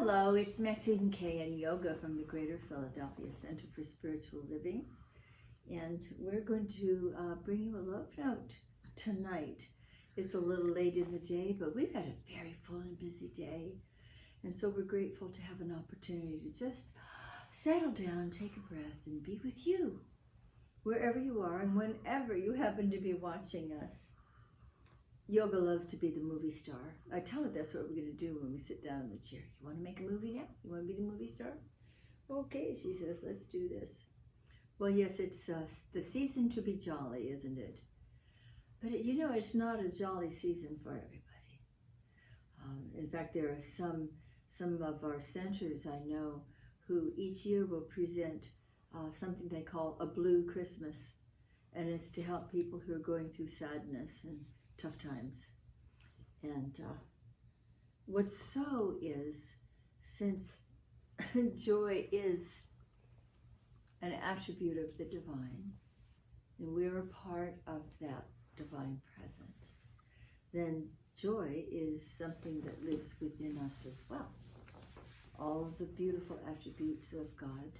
Hello, it's Maxine and Kaye and Yoga from the Greater Philadelphia Center for Spiritual Living. And we're going to bring you a love note tonight. It's a little late in the day, but we've had a very full and busy day. And so we're grateful to have an opportunity to just settle down, take a breath, and be with you, wherever you are and whenever you happen to be watching us. Yoga loves to be the movie star. I tell her that's what we're going to do when we sit down in the chair. You want to make a movie now? You want to be the movie star? Okay, she says, let's do this. Well, yes, it's the season to be jolly, isn't it? But you know, it's not a jolly season for everybody. In fact, there are some of our centers I know who each year will present something they call a blue Christmas. And it's to help people who are going through sadness and tough times. And what's so is, since joy is an attribute of the divine, and we're a part of that divine presence, then joy is something that lives within us as well. All of the beautiful attributes of God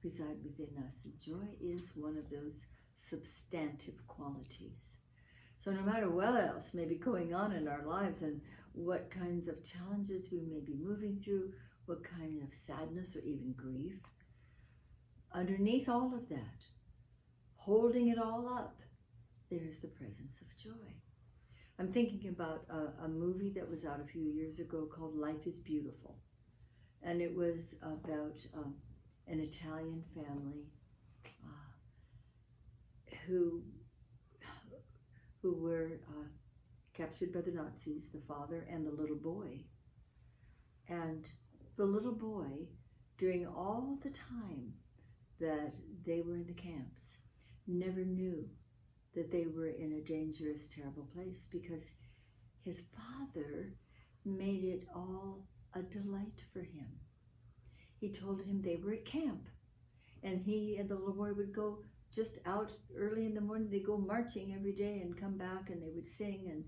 reside within us, and joy is one of those substantive qualities. So no matter what else may be going on in our lives and what kinds of challenges we may be moving through, what kind of sadness or even grief, underneath all of that, holding it all up, there is the presence of joy. I'm thinking about a movie that was out a few years ago called Life is Beautiful. And it was about an Italian family who were captured by the Nazis, the father and the little boy. And the little boy, during all the time that they were in the camps, never knew that they were in a dangerous, terrible place, because his father made it all a delight for him. He told him they were at camp, and he and the little boy would go just out early in the morning. They go marching every day and come back, and they would sing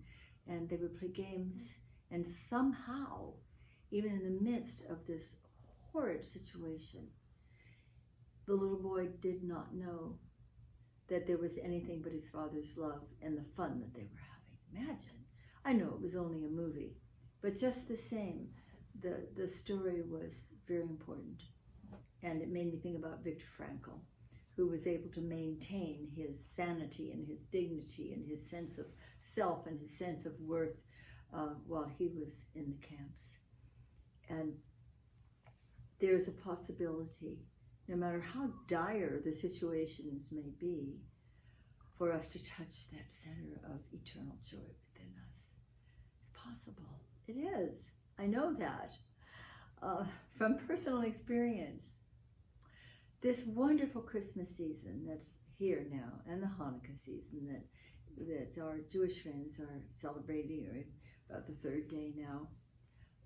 and they would play games. And somehow, even in the midst of this horrid situation, the little boy did not know that there was anything but his father's love and the fun that they were having. Imagine. I know it was only a movie, but just the same, the story was very important. And it made me think about Viktor Frankl, who was able to maintain his sanity and his dignity and his sense of self and his sense of worth while he was in the camps. And there's a possibility, no matter how dire the situations may be, for us to touch that center of eternal joy within us. It's possible. It is. I know that from personal experience. This wonderful Christmas season that's here now, and the Hanukkah season that our Jewish friends are celebrating, or about the third day now,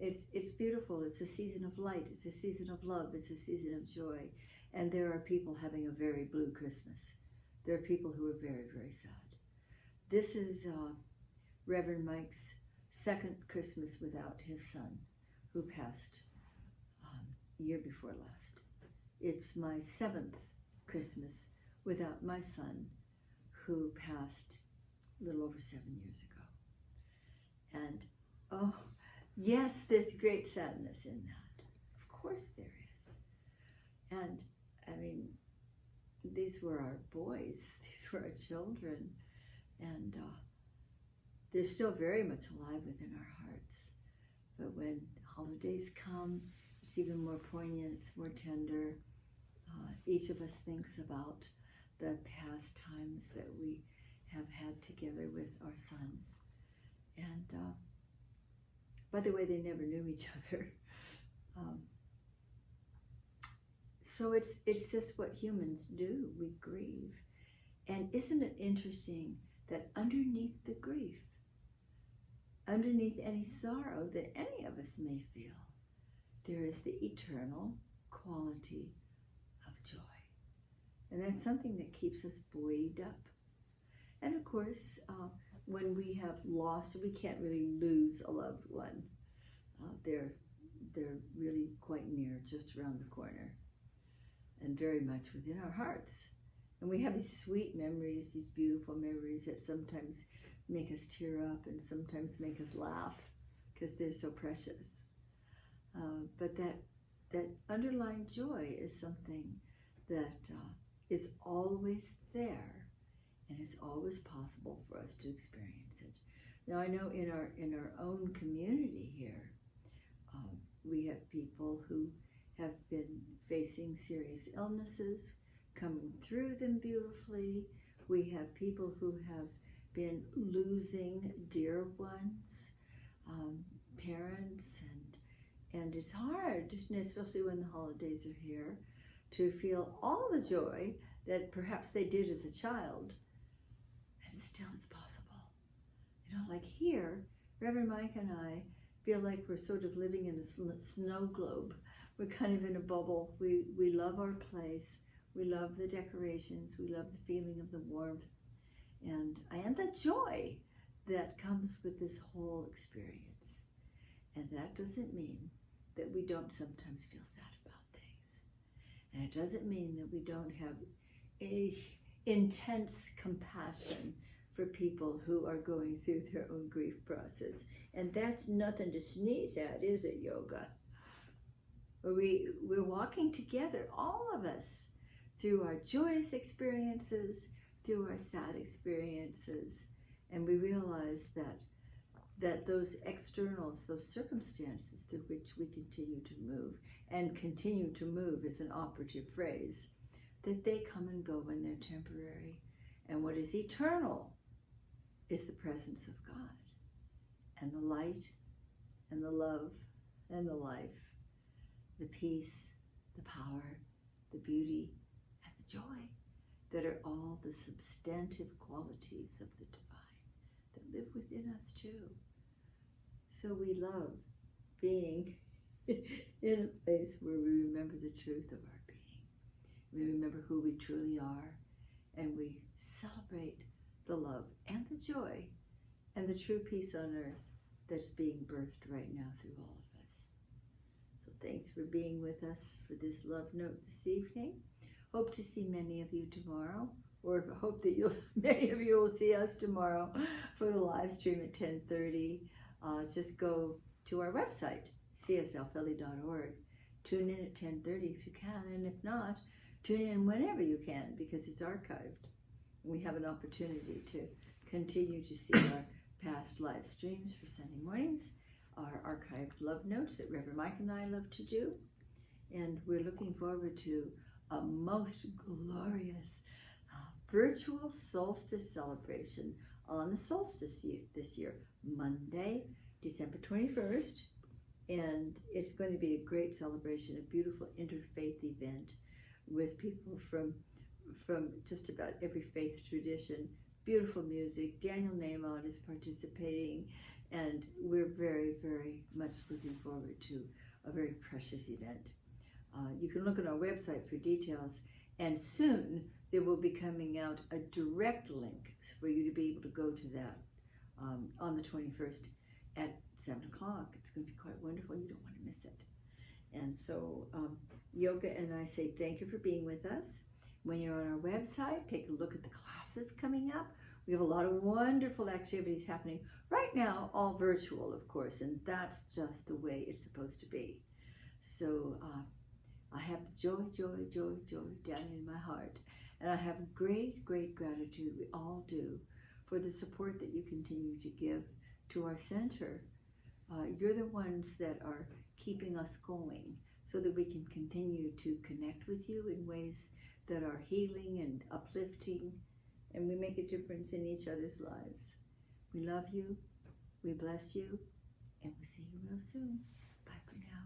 it's beautiful. It's a season of light. It's a season of love. It's a season of joy. And there are people having a very blue Christmas. There are people who are very, very sad. This is Reverend Mike's second Christmas without his son, who passed year before last. It's my seventh Christmas without my son, who passed a little over 7 years ago. And oh, yes, there's great sadness in that. Of course there is. And I mean, these were our boys, these were our children, and they're still very much alive within our hearts. But when holidays come, it's even more poignant, it's more tender. Each of us thinks about the past times that we have had together with our sons. And by the way, they never knew each other. So it's just what humans do. We grieve. And isn't it interesting that underneath the grief, underneath any sorrow that any of us may feel, there is the eternal quality of joy. And that's something that keeps us buoyed up. And of course, when we have lost, we can't really lose a loved one. They're they're really quite near, just around the corner, and very much within our hearts. And we have these sweet memories, these beautiful memories that sometimes make us tear up and sometimes make us laugh because they're so precious. But that underlying joy is something that is always there, and it's always possible for us to experience it. Now, I know in our own community here, we have people who have been facing serious illnesses, coming through them beautifully. We have people who have been losing dear ones, parents, and it's hard, and especially when the holidays are here, to feel all the joy that perhaps they did as a child, and still it's possible. You know, like here, Reverend Mike and I feel like we're sort of living in a snow globe. We're kind of in a bubble. We love our place. We love the decorations. We love the feeling of the warmth and the joy that comes with this whole experience. And that doesn't mean that we don't sometimes feel sad about things. And it doesn't mean that we don't have a intense compassion for people who are going through their own grief process. And that's nothing to sneeze at, is it, yoga? We're walking together, all of us, through our joyous experiences, through our sad experiences, and we realize that those externals, those circumstances through which we continue to move, and continue to move is an operative phrase, that they come and go when they're temporary. And what is eternal is the presence of God, and the light, and the love, and the life, the peace, the power, the beauty, and the joy that are all the substantive qualities of the divine that live within us too. So we love being in a place where we remember the truth of our being. We remember who we truly are, and we celebrate the love and the joy and the true peace on earth that's being birthed right now through all of us. So thanks for being with us for this love note this evening. Hope to see many of you tomorrow, or hope that many of you will see us tomorrow for the live stream at 10:30. Just go to our website, cslphilly.org. Tune in at 10:30 if you can, and if not, tune in whenever you can because it's archived. We have an opportunity to continue to see our past live streams for Sunday mornings, our archived love notes that Reverend Mike and I love to do, and we're looking forward to a most glorious virtual solstice celebration on the solstice this year, Monday, December 21st, and it's going to be a great celebration, a beautiful interfaith event with people from just about every faith tradition, beautiful music. Daniel Nahmon is participating, and we're very, very much looking forward to a very precious event. You can look on our website for details, and soon there will be coming out a direct link for you to be able to go to that on the 21st at 7 o'clock. It's going to be quite wonderful. You don't want to miss it. And so Yoga and I say thank you for being with us. When you're on our website, take a look at the classes coming up. We have a lot of wonderful activities happening right now, all virtual, of course, and that's just the way it's supposed to be. So I have joy down in my heart, and I have great gratitude, we all do, for the support that you continue to give to our center. You're the ones that are keeping us going so that we can continue to connect with you in ways that are healing and uplifting, and we make a difference in each other's lives. We love you, we bless you, and we'll see you real soon. Bye for now.